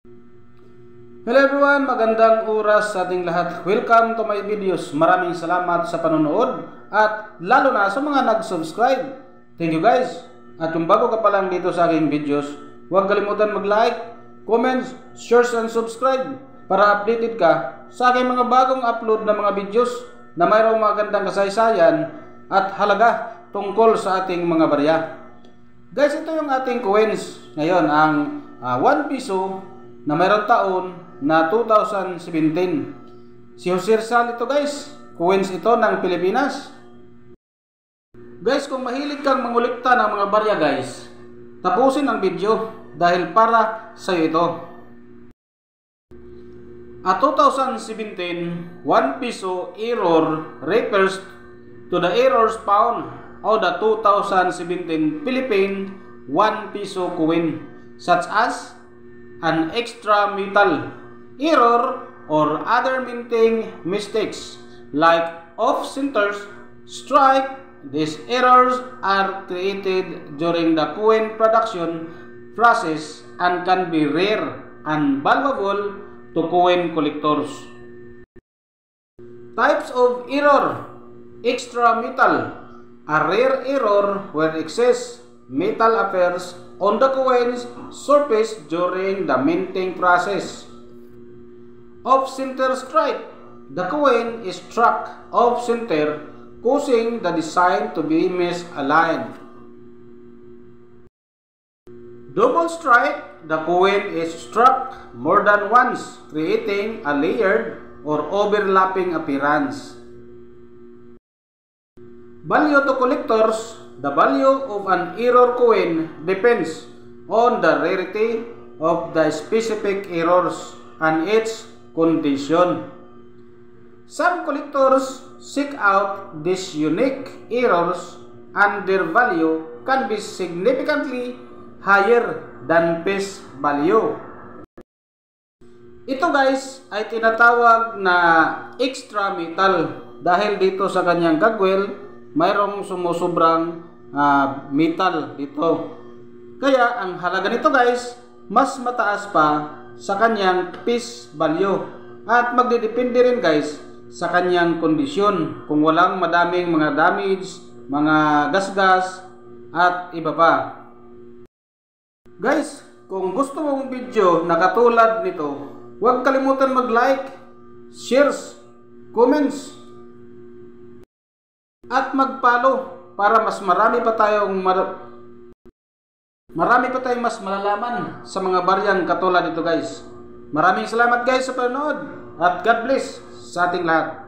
Hello everyone, magandang oras sa ating lahat. Welcome to my videos. Maraming salamat sa panonood at lalo na sa mga nag-subscribe. Thank you guys. At kung bago ka pa lang dito sa aking videos, huwag kalimutan mag-like, comments, share and subscribe para updated ka sa aking mga bagong upload na mga videos na mayroong magandang kasaysayan at halaga tungkol sa ating mga barya. Guys, ito yung ating coins. Ngayon, ang 1 piso na mayroong taon na 2017. Si Jose Rizal ito guys. Coins ito ng Pilipinas. Guys, kung mahilig kang mangolekta ng mga barya guys, tapusin ang video dahil para sa iyo ito. A 2017 1 piso error refers to the errors found on the 2017 Philippine 1 piso coin, such as an extra metal error or other minting mistakes like off-centers strike. These errors are created during the coin production process and can be rare and valuable to coin collectors. Types of error: extra metal, a rare error where excess metal appears on the coin's surface during the minting process. Off-center strike, the coin is struck off-center, causing the design to be misaligned. Double strike, the coin is struck more than once, creating a layered or overlapping appearance. Value to collectors, the value of an error coin depends on the rarity of the specific errors and its condition. Some collectors seek out these unique errors and their value can be significantly higher than face value. Ito guys ay tinatawag na extra metal dahil dito sa kanyang kagwel mayroong sumusobrang metal dito. Kaya ang halaga nito guys mas mataas pa sa kanyang face value at magdedepende rin guys sa kanyang kondisyon, kung walang madaming mga damage, mga gasgas at iba pa. Guys, kung gusto mong video na katulad nito, huwag kalimutan mag-like, shares, comments at mag-follow para mas marami pa tayong mas malalaman sa mga baryang katulad nito guys. Maraming salamat guys sa panonood at God bless sa ating lahat.